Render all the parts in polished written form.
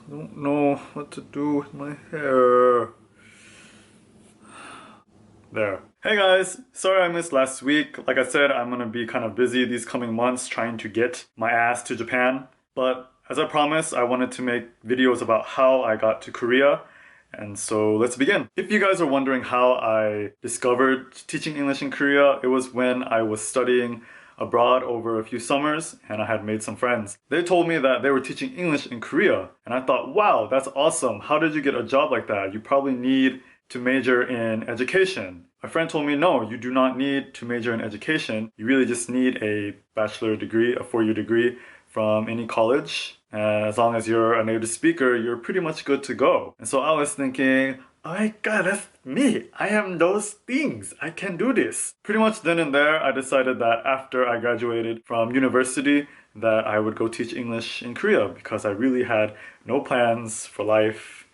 I don't know what to do with my hair. There. Hey guys, sorry I missed last week. Like I said, I'm gonna be kind of busy these coming months trying to get my ass to Japan. But as I promised, I wanted to make videos about how I got to Korea. And so let's begin. If you guys are wondering how I discovered teaching English in Korea, it was when I was studying abroad over a few summers and I had made some friends. They told me that they were teaching English in Korea and I thought, wow, that's awesome. How did you get a job like that? You probably need to major in education. My friend told me, no, you do not need to major in education. You really just need a bachelor degree, a four-year degree from any college. And as long as you're a native speaker, you're pretty much good to go. And so I was thinking, oh my god, that's me. I am those things. I can do this. Pretty much then and there, I decided that after I graduated from university, that I would go teach English in Korea because I really had no plans for life.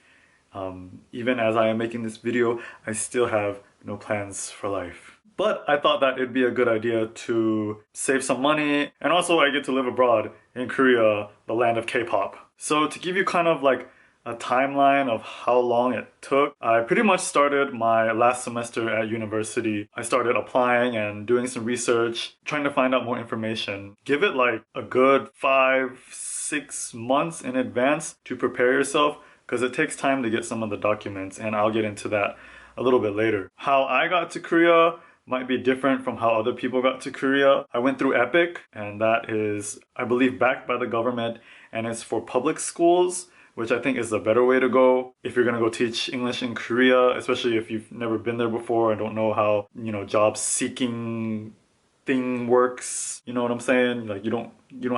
Even as I am making this video, I still have no plans for life. But I thought that it'd be a good idea to save some money, and also I get to live abroad in Korea, the land of K-pop. So to give you kind of like a timeline of how long it took, I pretty much started my last semester at university. I started applying and doing some research, trying to find out more information. Give it like a good 5-6 months in advance to prepare yourself, because it takes time to get some of the documents, and I'll get into that a little bit later. How I got to Korea might be different from how other people got to Korea. I went through EPIC, and that is, I believe, backed by the government, and it's for public schools, which I think is the better way to go if you're gonna go teach English in Korea, especially if you've never been there before and don't know how, job seeking thing works. You know what I'm saying? Like you don't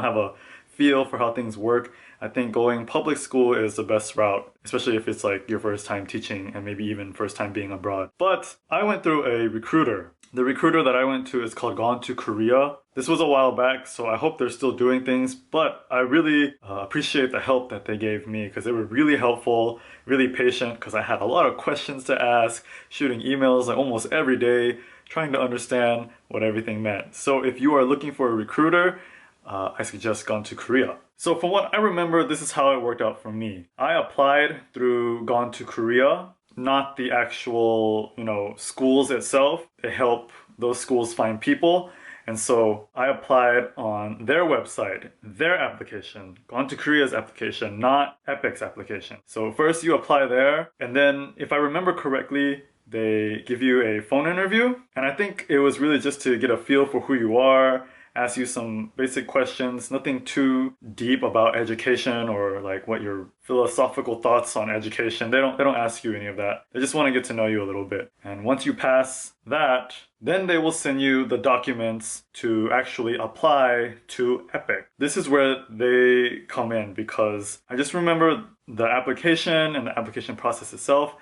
have a feel for how things work. I think going public school is the best route, especially if it's like your first time teaching and maybe even first time being abroad. But I went through a recruiter. The recruiter that I went to is called Gone to Korea. This was a while back, so I hope they're still doing things, but I really appreciate the help that they gave me because they were really helpful, really patient, because I had a lot of questions to ask, shooting emails like almost every day, trying to understand what everything meant. So if you are looking for a recruiter, I suggest Gone to Korea. So from what I remember, this is how it worked out for me. I applied through Gone to Korea, not the actual, schools itself. They help those schools find people. And so I applied on their website, their application, Gone to Korea's application, not EPIC's application. So first you apply there, and then if I remember correctly, they give you a phone interview. And I think it was really just to get a feel for who you are, ask you some basic questions, nothing too deep about education or like what your philosophical thoughts on education. They don't ask you any of that. They just want to get to know you a little bit. And once you pass that, then they will send you the documents to actually apply to EPIC. This is where they come in because I just remember the application and the application process itself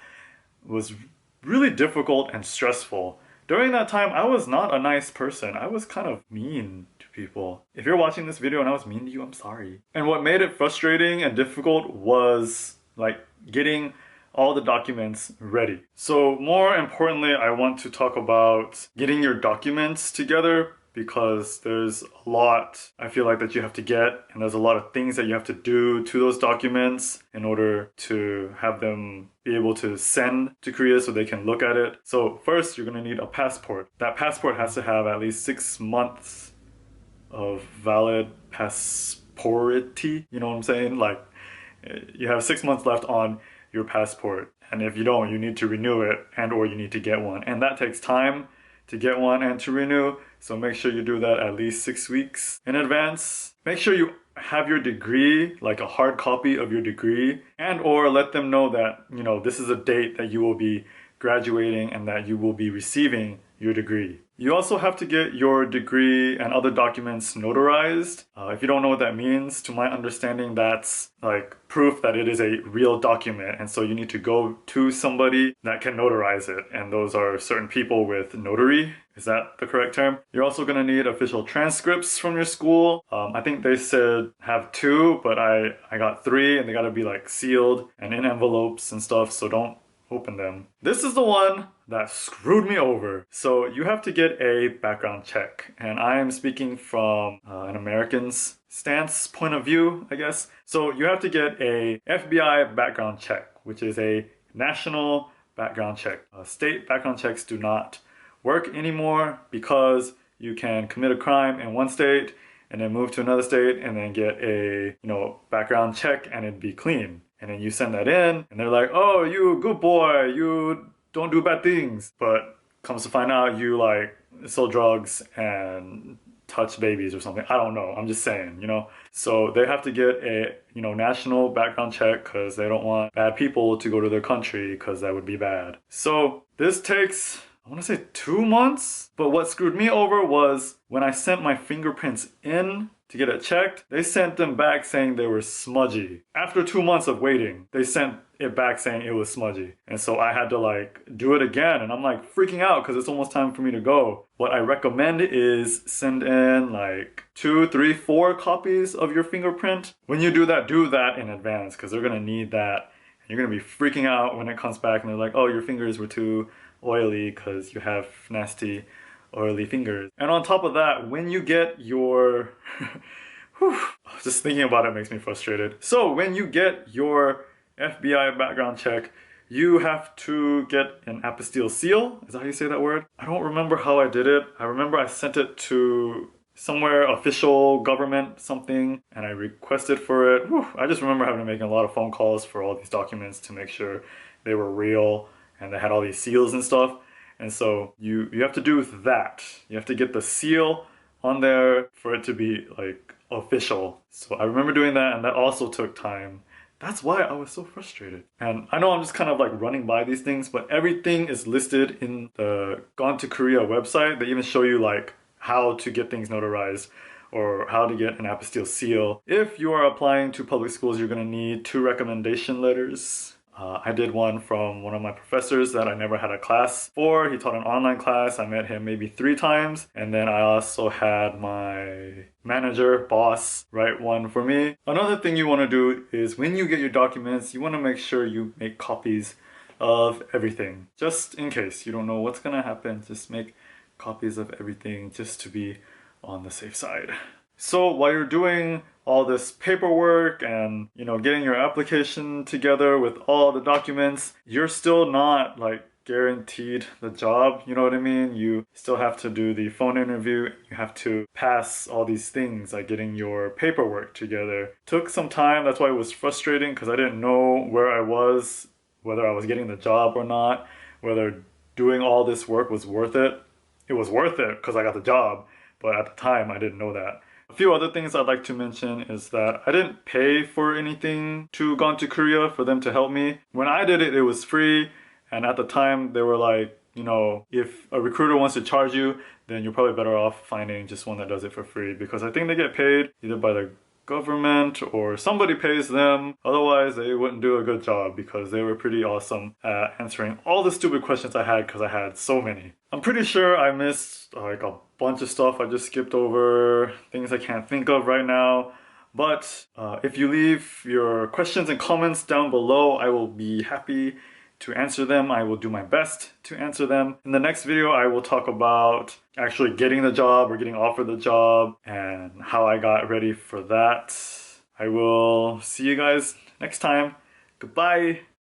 was really difficult and stressful. During that time, I was not a nice person. I was kind of mean to people. If you're watching this video and I was mean to you, I'm sorry. And what made it frustrating and difficult was like getting all the documents ready. So more importantly, I want to talk about getting your documents together because there's a lot I feel like that you have to get, and there's a lot of things that you have to do to those documents in order to have them be able to send to Korea so they can look at it. So first, you're going to need a passport. That passport has to have at least 6 months of valid passpority. You know what I'm saying? Like you have 6 months left on your passport, and if you don't, you need to renew it and or you need to get one, and that takes time to get one and to renew. So make sure you do that at least 6 weeks in advance. Make sure you have your degree, like a hard copy of your degree, and or let them know that, this is a date that you will be graduating and that you will be receiving your degree. You also have to get your degree and other documents notarized. If you don't know what that means, to my understanding, that's like proof that it is a real document. And so you need to go to somebody that can notarize it. And those are certain people with notary. Is that the correct term? You're also going to need official transcripts from your school. I think they said have 2, but I got 3, and they got to be like sealed and in envelopes and stuff. So don't open them. This is the one that screwed me over. So you have to get a background check, and I am speaking from an American's stance point of view, I guess. So you have to get a FBI background check, which is a national background check. State background checks do not work anymore because you can commit a crime in one state and then move to another state and then get a background check and it'd be clean. And then you send that in and they're like, oh, you good boy, you don't do bad things. But comes to find out you like sell drugs and touch babies or something. I don't know. I'm just saying, So they have to get a, national background check because they don't want bad people to go to their country because that would be bad. So this takes, I want to say 2 months. But what screwed me over was when I sent my fingerprints in to get it checked, they sent them back saying they were smudgy. After 2 months of waiting, they sent it back saying it was smudgy. And so I had to like do it again, and I'm like freaking out because it's almost time for me to go. What I recommend is send in like 2, 3, 4 copies of your fingerprint. When you do that in advance because they're gonna need that. And you're gonna be freaking out when it comes back and they're like, oh, your fingers were too oily because you have nasty oily fingers. And on top of that, when you get your just thinking about it makes me frustrated. So when you get your FBI background check, you have to get an apostille seal. Is that how you say that word? I don't remember how I did it. I remember I sent it to somewhere official, government, something, and I requested for it. I just remember having to make a lot of phone calls for all these documents to make sure they were real and they had all these seals and stuff. And so you have to do that. You have to get the seal on there for it to be like official. So I remember doing that, and that also took time. That's why I was so frustrated. And I know I'm just kind of like running by these things, but everything is listed in the Gone to Korea website. They even show you like how to get things notarized or how to get an apostille seal. If you are applying to public schools, you're gonna need 2 recommendation letters. I did one from one of my professors that I never had a class for. He taught an online class. I met him maybe 3 times. And then I also had my manager, boss, write one for me. Another thing you want to do is when you get your documents, you want to make sure you make copies of everything. Just in case you don't know what's gonna happen, just make copies of everything just to be on the safe side. So while you're doing all this paperwork and getting your application together with all the documents, you're still not like guaranteed the job, you know what I mean? You still have to do the phone interview. You have to pass all these things like getting your paperwork together. Took some time. That's why it was frustrating because I didn't know where I was, whether I was getting the job or not, whether doing all this work was worth it. It was worth it because I got the job, but at the time I didn't know that. A few other things I'd like to mention is that I didn't pay for anything to Gone to Korea for them to help me. When I did it, it was free, and at the time they were like, if a recruiter wants to charge you, then you're probably better off finding just one that does it for free, because I think they get paid either by the government or somebody pays them. Otherwise they wouldn't do a good job because they were pretty awesome at answering all the stupid questions I had because I had so many. I'm pretty sure I missed like a bunch of stuff I just skipped over, things I can't think of right now. But if you leave your questions and comments down below, I will be happy to answer them. I will do my best to answer them. In the next video, I will talk about actually getting the job or getting offered the job and how I got ready for that. I will see you guys next time. Goodbye.